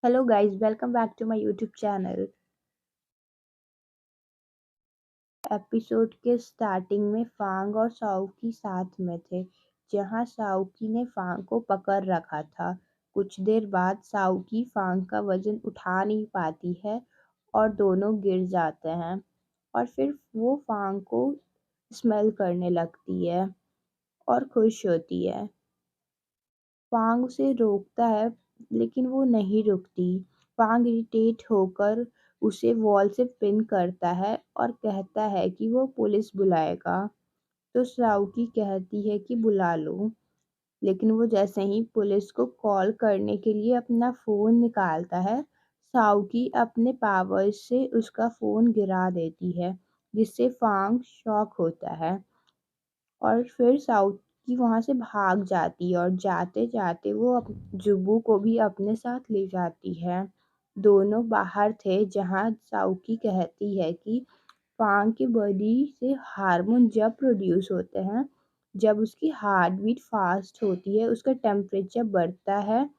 Hello guys, welcome back to my YouTube channel। Episode के starting में फांग और साउकी साथ में थे, जहां साउकी ने फांग को पकड़ रखा था। कुछ देर बाद साउकी फांग का वजन उठा नहीं पाती है और दोनों गिर जाते हैं और फिर वो फांग को स्मेल करने लगती है और खुश होती है। फांग उसे रोकता है लेकिन वो नहीं रुकती। फांग इरिटेट होकर उसे वॉल से पिन करता है और कहता है कि वो पुलिस बुलाएगा। तो साउकी कहती है कि बुला लो, लेकिन वो जैसे ही पुलिस को कॉल करने के लिए अपना फ़ोन निकालता है, साउकी अपने पावर से उसका फ़ोन गिरा देती है, जिससे फांग शॉक होता है और फिर साउकी वहाँ से भाग जाती है और जाते-जाते वो जुबू को भी अपने साथ ले जाती है। दोनों बाहर थे जहाँ साउकी कहती है कि फांग की बॉडी से हार्मोन जब प्रोड्यूस होते हैं, जब उसकी हार्ट बीट फास्ट होती है, उसका टेम्परेचर बढ़ता है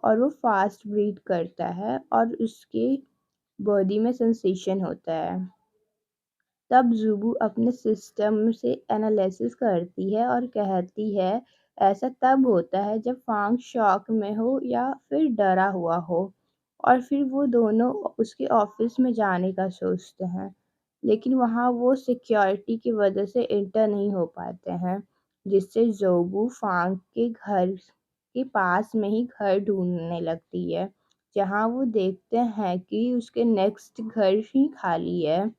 और वो फास्ट ब्रीथ करता है और उसके बॉडी में सेंसेशन होता है। तब ज़ुबू अपने सिस्टम से एनालिसिस करती है और कहती है ऐसा तब होता है जब फांग शॉक में हो या फिर डरा हुआ हो। और फिर वो दोनों उसके ऑफिस में जाने का सोचते हैं, लेकिन वहाँ वो सिक्योरिटी की वजह से एंटर नहीं हो पाते हैं, जिससे ज़ोबू फांग के घर के पास में ही घर ढूंढने लगती है, जहाँ वो देखते हैं कि उसके नेक्स्ट घर ही खाली है,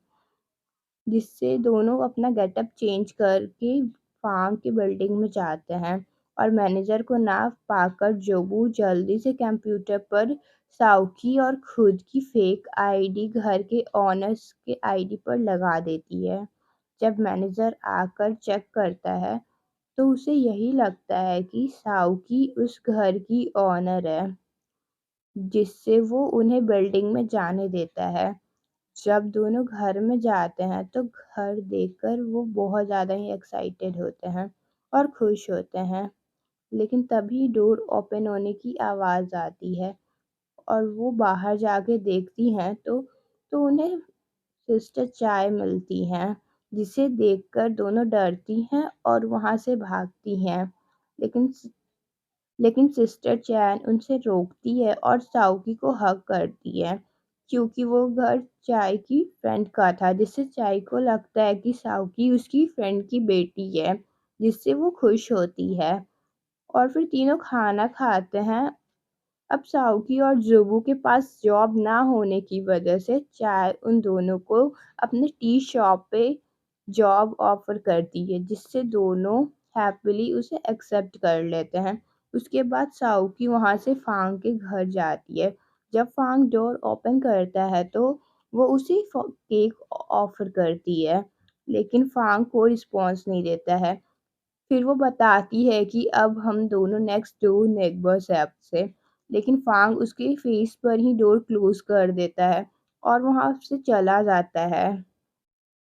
जिससे दोनों अपना गेटअप चेंज करके फार्म की बिल्डिंग में जाते हैं। और मैनेजर को ना पाकर जोबू जल्दी से कंप्यूटर पर साउकी और खुद की फेक आईडी घर के ऑनर्स के आईडी पर लगा देती है। जब मैनेजर आकर चेक करता है तो उसे यही लगता है कि साउकी उस घर की ऑनर है, जिससे वो उन्हें बिल्डिंग में जाने देता है। जब दोनों घर में जाते हैं तो घर देखकर वो बहुत ज़्यादा ही एक्साइटेड होते हैं और खुश होते हैं, लेकिन तभी डोर ओपन होने की आवाज़ आती है और वो बाहर जाके देखती हैं तो उन्हें सिस्टर चाय मिलती हैं, जिसे देखकर दोनों डरती हैं और वहाँ से भागती हैं। लेकिन लेकिन सिस्टर चैन उनसे रोकती है और साउकी को हग करती है, क्योंकि वो घर चाय की फ्रेंड का था, जिससे चाय को लगता है कि साउकी उसकी फ्रेंड की बेटी है, जिससे वो खुश होती है। और फिर तीनों खाना खाते हैं। अब साउकी और जुबू के पास जॉब ना होने की वजह से चाय उन दोनों को अपने टी शॉप पे जॉब ऑफर करती है, जिससे दोनों हैप्पीली उसे एक्सेप्ट कर लेते हैं। उसके बाद साउकी वहाँ से फांग के घर जाती है। जब फांग डोर ओपन करता है तो वो उसे केक ऑफर करती है, लेकिन फांग कोई रिस्पॉन्स नहीं देता है। फिर वो बताती है कि अब हम दोनों नेक्स्ट डोर नेबर्स हैं अब से, लेकिन फांग उसके फेस पर ही डोर क्लोज कर देता है और वहाँ से चला जाता है।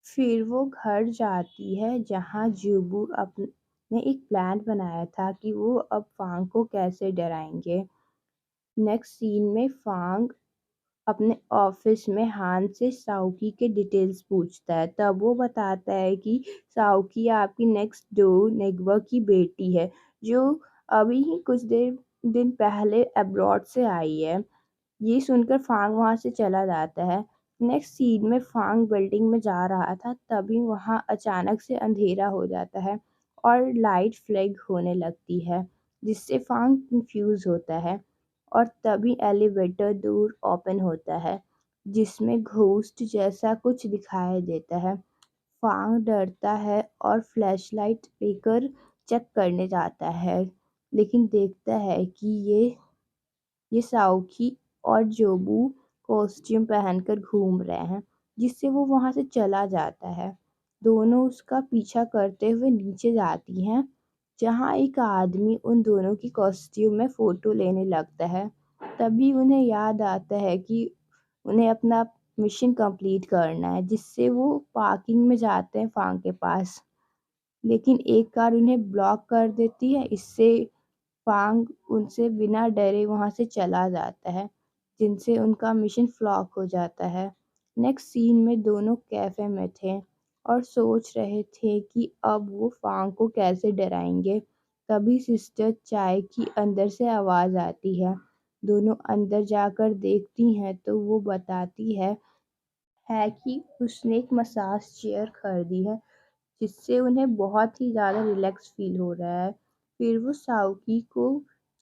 फिर वो घर जाती है जहाँ जुबू अपने एक प्लान बनाया था कि वो अब फांग को कैसे डराएंगे। नेक्स्ट सीन में फांग अपने ऑफिस में हान से साउकी के डिटेल्स पूछता है। तब वो बताता है कि साउकी आपकी नेक्स्ट डोर नेगवा की बेटी है, जो अभी ही कुछ देर दिन पहले अब्रॉड से आई है। ये सुनकर फांग वहाँ से चला जाता है। नेक्स्ट सीन में फांग बिल्डिंग में जा रहा था, तभी वहाँ अचानक से अंधेरा हो जाता है और लाइट फ्लैग होने लगती है, जिससे फांग कंफ्यूज होता है। और तभी एलिवेटर डोर ओपन होता है, जिसमें घोस्ट जैसा कुछ दिखाई देता है। फांग डरता है और फ्लैशलाइट लेकर चेक करने जाता है, लेकिन देखता है कि ये साओकी और जोबू कॉस्ट्यूम पहनकर घूम रहे हैं, जिससे वो वहाँ से चला जाता है। दोनों उसका पीछा करते हुए नीचे जाती हैं, जहाँ एक आदमी उन दोनों की कॉस्ट्यूम में फ़ोटो लेने लगता है। तभी उन्हें याद आता है कि उन्हें अपना मिशन कंप्लीट करना है, जिससे वो पार्किंग में जाते हैं फांग के पास। लेकिन एक कार उन्हें ब्लॉक कर देती है, इससे फांग उनसे बिना डरे वहाँ से चला जाता है। जिनसे उनका मिशन फ्लॉप हो जाता है। नेक्स्ट सीन में दोनों कैफ़े में थे और सोच रहे थे कि अब वो फांग को कैसे डराएंगे। तभी सिस्टर चाय की अंदर से आवाज़ आती है। दोनों अंदर जाकर देखती हैं तो वो बताती है कि उसने एक मसाज चेयर खरीदी है जिससे उन्हें बहुत ही ज़्यादा रिलैक्स फ़ील हो रहा है। फिर वो साओकी को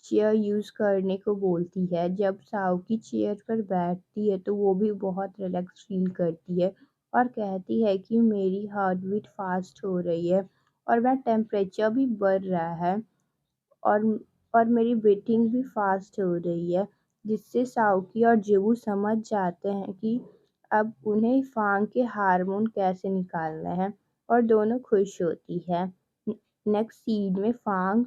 चेयर यूज़ करने को बोलती है। जब साओकी चेयर पर बैठती है तो वो भी बहुत रिलैक्स फ़ील करती है और कहती है कि मेरी हार्ट बीट फ़ास्ट हो रही है और मेरा टेम्परेचर भी बढ़ रहा है और और मेरी ब्रीथिंग भी फ़ास्ट हो रही है, जिससे साओकी और जिवू समझ जाते हैं कि अब उन्हें फांग के हार्मोन कैसे निकालने हैं और दोनों खुश होती है। नेक्स्ट सीन में फांग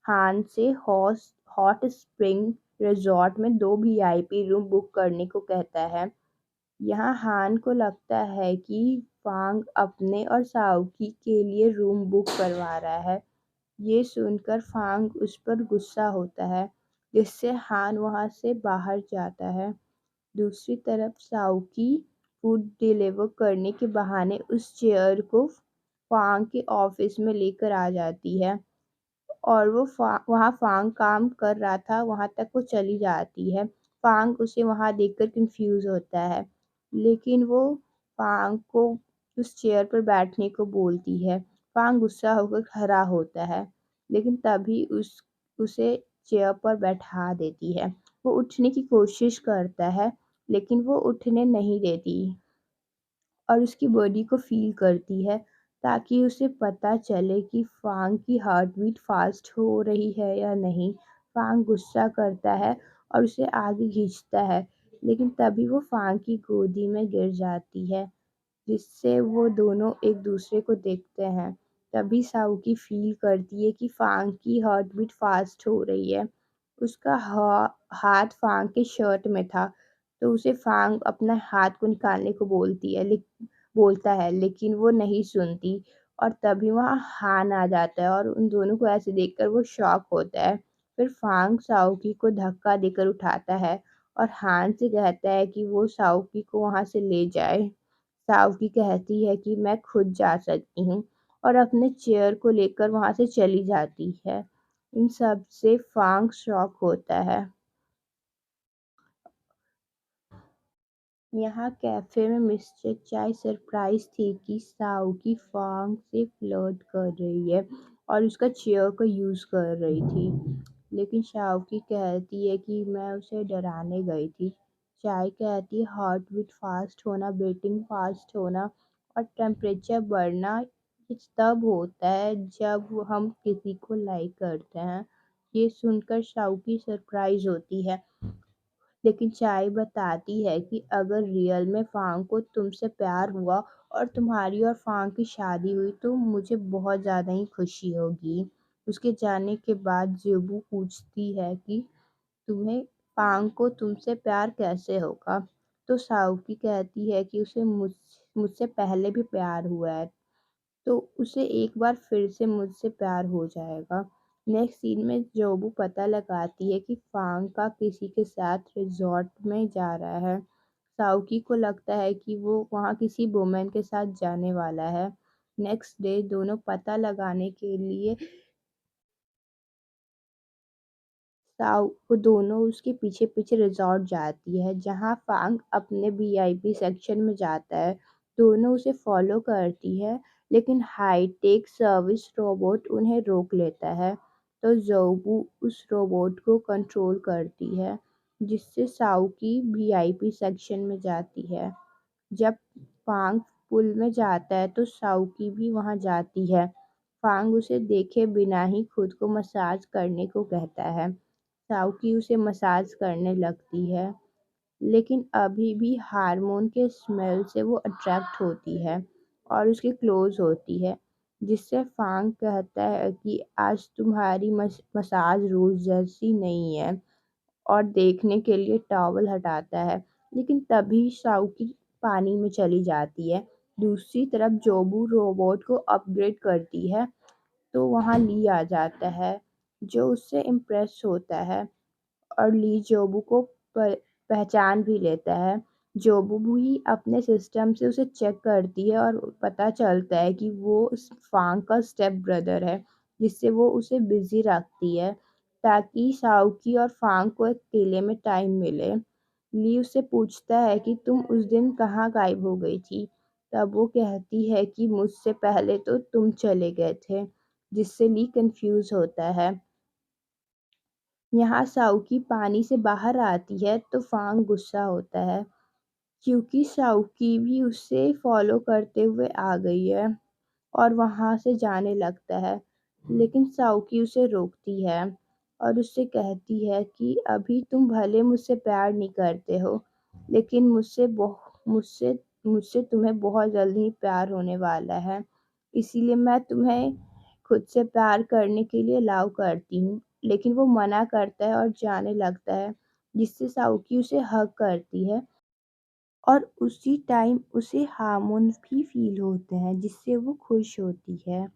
हान से हॉट स्प्रिंग रिजॉर्ट में 2 वीआईपी रूम बुक करने को कहता है। यहाँ हान को लगता है कि फांग अपने और साओकी के लिए रूम बुक करवा रहा है। ये सुनकर फांग उस पर गुस्सा होता है, जिससे हान वहाँ से बाहर जाता है। दूसरी तरफ साओकी फूड डिलीवर करने के बहाने उस चेयर को फांग के ऑफिस में लेकर आ जाती है और वो वहाँ फांग काम कर रहा था वहाँ तक वो चली जाती है। फांग उसे वहाँ देखकर कंफ्यूज होता है, लेकिन वो फांग को उस चेयर पर बैठने को बोलती है। फांग गुस्सा होकर खड़ा होता है, लेकिन तभी उसे चेयर पर बैठा देती है। वो उठने की कोशिश करता है, लेकिन वो उठने नहीं देती और उसकी बॉडी को फ़ील करती है ताकि उसे पता चले कि फांग की हार्ट बीट फ़ास्ट हो रही है या नहीं। फांग गुस्सा करता है और उसे आगे खींचता है, लेकिन तभी वो फांग की गोदी में गिर जाती है, जिससे वो दोनों एक दूसरे को देखते हैं। तभी साओकी फ़ील करती है कि फांग की हार्ट बीट फ़ास्ट हो रही है। उसका हाथ फांग के शर्ट में था, तो उसे फांग अपना हाथ को निकालने को बोलता है, लेकिन वो नहीं सुनती और तभी वहाँ हान आ जाता है और उन दोनों को ऐसे देखकर वो शॉक होता है। फिर फांग साओकी को धक्का देकर उठाता है और हान से कहता है कि वो साओकी को वहाँ से ले जाए। साओकी कहती है कि मैं खुद जा सकती हूँ और अपने चेयर को लेकर वहाँ से चली जाती है। इन सब से फांग शॉक होता है। यहाँ कैफ़े में मिस्टर चाय सरप्राइज़ थी कि साओकी फांग से फ्लर्ट कर रही है और उसका चेयर को यूज़ कर रही थी। लेकिन साओकी कहती है कि मैं उसे डराने गई थी। चाय कहती है हार्ट बीट फ़ास्ट होना, ब्रीथिंग फ़ास्ट होना और टेम्परेचर बढ़ना ये तब होता है जब हम किसी को लाइक करते हैं। ये सुनकर साओकी सरप्राइज़ होती है, लेकिन चाय बताती है कि अगर रियल में फांग को तुमसे प्यार हुआ और तुम्हारी और फांग की शादी हुई तो मुझे बहुत ज़्यादा ही खुशी होगी। उसके जाने के बाद जिबू पूछती है कि तुम्हें फांग को तुमसे प्यार कैसे होगा? तो साओकी कहती है कि उसे मुझसे पहले भी प्यार हुआ है, तो उसे एक बार फिर से मुझसे प्यार हो जाएगा। नेक्स्ट सीन में जोबू पता लगाती है कि फांग का किसी के साथ रिजॉर्ट में जा रहा है। साओकी को लगता है कि वो वहाँ किसी वुमेन के साथ जाने वाला है। नेक्स्ट डे दोनों पता लगाने के लिए वो दोनों उसके पीछे पीछे रिजॉर्ट जाती है, जहाँ फांग अपने वीआईपी सेक्शन में जाता है। दोनों उसे फॉलो करती है, लेकिन हाईटेक सर्विस रोबोट उन्हें रोक लेता है। तो जोबू उस रोबोट को कंट्रोल करती है, जिससे साओकी वीआईपी सेक्शन में जाती है। जब फांग पुल में जाता है तो साओकी भी वहां जाती है। फांग उसे देखे बिना ही खुद को मसाज करने को कहता है। साओकी उसे मसाज करने लगती है, लेकिन अभी भी हार्मोन के स्मेल से वो अट्रैक्ट होती है और उसके क्लोज होती है, जिससे फांग कहता है कि आज तुम्हारी मसाज रोज जैसी नहीं है और देखने के लिए टॉवल हटाता है, लेकिन तभी साउकी पानी में चली जाती है। दूसरी तरफ जोबू रोबोट को अपग्रेड करती है, तो वहाँ ली आ जाता है, जो उससे इम्प्रेस होता है और ली जोबू को पहचान भी लेता है। जोबू भी अपने सिस्टम से उसे चेक करती है और पता चलता है कि वो उस फांग का स्टेप ब्रदर है, जिससे वो उसे बिजी रखती है ताकि साउकी और फांग को अकेले में टाइम मिले। ली उससे पूछता है कि तुम उस दिन कहाँ गायब हो गई थी? तब वो कहती है कि मुझसे पहले तो तुम चले गए थे, जिससे ली कंफ्यूज होता है। यहाँ साउकी पानी से बाहर आती है तो फांग गुस्सा होता है क्योंकि साउकी भी उसे फॉलो करते हुए आ गई है और वहाँ से जाने लगता है। लेकिन साउकी उसे रोकती है और उससे कहती है कि अभी तुम भले मुझसे प्यार नहीं करते हो, लेकिन मुझसे मुझसे तुम्हें बहुत जल्द ही प्यार होने वाला है। इसीलिए मैं तुम्हें खुद से प्यार करने के लिए अलाउ करती हूँ। लेकिन वो मना करता है और जाने लगता है, जिससे साउकी उसे हग करती है और उसी टाइम उसे हार्मोन्स भी फील होते हैं, जिससे वो खुश होती है।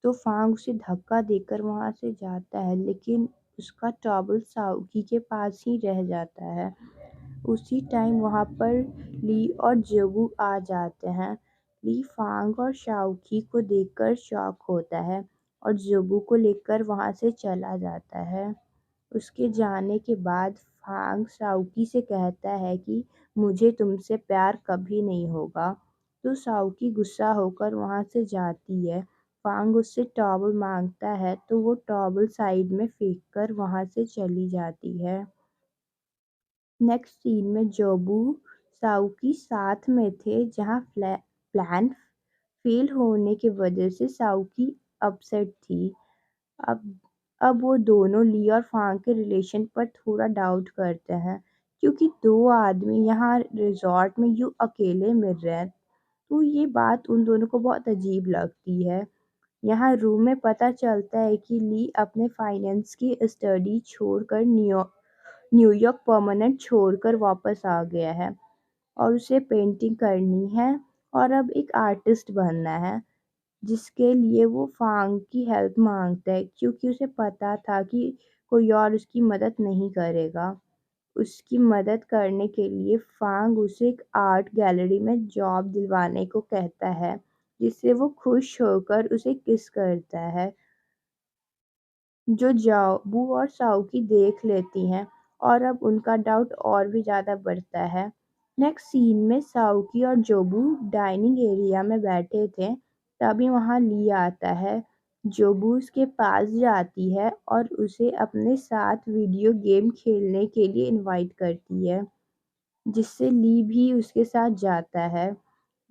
तो फांग उसे धक्का देकर वहाँ से जाता है, लेकिन उसका टॉवल साउकी के पास ही रह जाता है। उसी टाइम वहाँ पर ली और जोबू आ जाते हैं। ली फांग और शाओकी को देखकर शॉक होता है और जोबू को लेकर वहाँ से चला जाता है। उसके जाने के बाद फांग शाओकी से कहता है कि मुझे तुमसे प्यार कभी नहीं होगा। तो शाओकी गुस्सा होकर वहाँ से जाती है। फांग उससे टॉवल मांगता है तो वो टॉवल साइड में फेंककर वहाँ से चली जाती है। नेक्स्ट सीन में जोबू साउकी साथ में थे, जहाँ प्लान फेल होने की वजह से साउकी अपसेट थी। अब अब वो दोनों ली और फांग के रिलेशन पर थोड़ा डाउट करते हैं, क्योंकि दो आदमी यहाँ रिजॉर्ट में यूं अकेले मिल रहे हैं। तो ये बात उन दोनों को बहुत अजीब लगती है। यहाँ रूम में पता चलता है कि ली अपने फाइनेंस की स्टडी छोड़कर न्यूयॉर्क परमानेंट छोड़कर वापस आ गया है और उसे पेंटिंग करनी है और अब एक आर्टिस्ट बनना है, जिसके लिए वो फांग की हेल्प मांगता है क्योंकि उसे पता था कि कोई और उसकी मदद नहीं करेगा। उसकी मदद करने के लिए फांग उसे एक आर्ट गैलरी में जॉब दिलवाने को कहता है, जिससे वो खुश होकर उसे किस करता है, जो जाबू और साउकी देख लेती हैं और अब उनका डाउट और भी ज़्यादा बढ़ता है। नेक्स्ट सीन में साउकी और जोबू डाइनिंग एरिया में बैठे थे, तभी वहाँ ली आता है। जोबू उसके पास जाती है और उसे अपने साथ वीडियो गेम खेलने के लिए इनवाइट करती है, जिससे ली भी उसके साथ जाता है।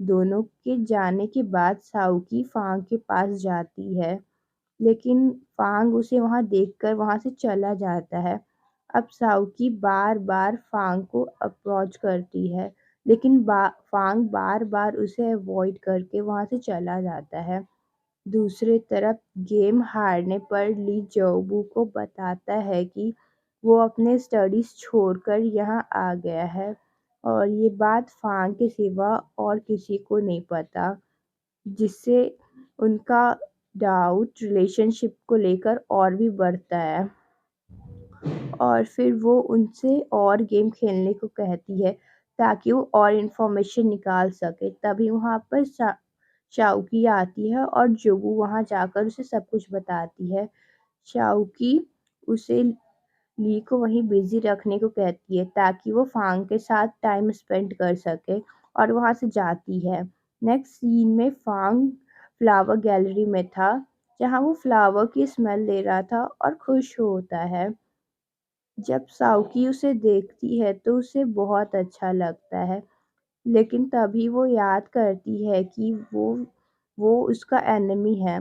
दोनों के जाने के बाद साउकी फांग के पास जाती है, लेकिन फांग उसे वहां देखकर वहां से चला जाता है। अब साउकी बार बार फांग को अप्रोच करती है, लेकिन फांग बार बार उसे अवॉइड करके वहां से चला जाता है। दूसरी तरफ गेम हारने पर ली जोबू को बताता है कि वो अपने स्टडीज छोड़कर यहाँ आ गया है और ये बात फांग के सिवा और किसी को नहीं पता, जिससे उनका डाउट रिलेशनशिप को लेकर और भी बढ़ता है और फिर वो उनसे और गेम खेलने को कहती है ताकि वो और इन्फॉर्मेशन निकाल सके। तभी वहाँ पर शाओकी आती है और जोबू वहाँ जाकर उसे सब कुछ बताती है। शाओकी उसे ली को वहीं बिजी रखने को कहती है ताकि वो फांग के साथ टाइम स्पेंड कर सके और वहां से जाती है। नेक्स्ट सीन में फांग फ्लावर गैलरी में था, जहां वो फ्लावर की स्मेल ले रहा था और खुश होता है। जब साउकी उसे देखती है तो उसे बहुत अच्छा लगता है, लेकिन तभी वो याद करती है कि वो उसका एनिमी है,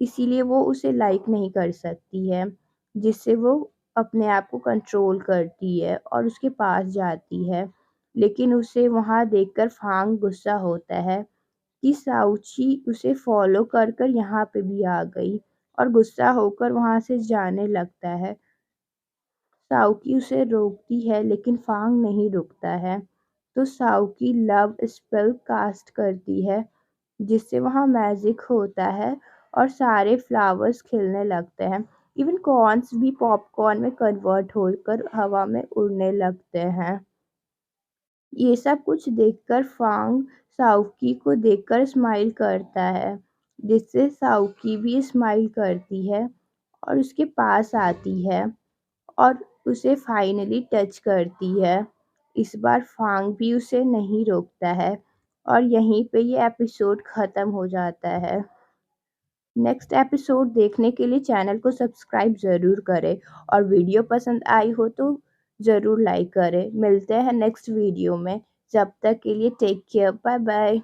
इसीलिए वो उसे लाइक नहीं कर सकती है, जिससे वो अपने आप को कंट्रोल करती है और उसके पास जाती है। लेकिन उसे वहाँ देखकर फांग गुस्सा होता है कि साउची उसे फॉलो कर कर यहाँ पे भी आ गई और गुस्सा होकर वहाँ से जाने लगता है। साउकी उसे रोकती है लेकिन फांग नहीं रुकता है, तो साउकी लव स्पेल कास्ट करती है, जिससे वहाँ मैजिक होता है और सारे फ्लावर्स खिलने लगते हैं। इवन कॉर्न्स भी पॉपकॉर्न में कन्वर्ट होकर हवा में उड़ने लगते हैं। ये सब कुछ देखकर फांग साउकी को देखकर स्माइल करता है, जिससे साउकी भी स्माइल करती है और उसके पास आती है और उसे फाइनली टच करती है। इस बार फांग भी उसे नहीं रोकता है और यहीं पे ये एपिसोड ख़त्म हो जाता है। नेक्स्ट एपिसोड देखने के लिए चैनल को सब्सक्राइब ज़रूर करें और वीडियो पसंद आई हो तो ज़रूर लाइक करें। मिलते हैं नेक्स्ट वीडियो में। जब तक के लिए टेक केयर, बाय बाय।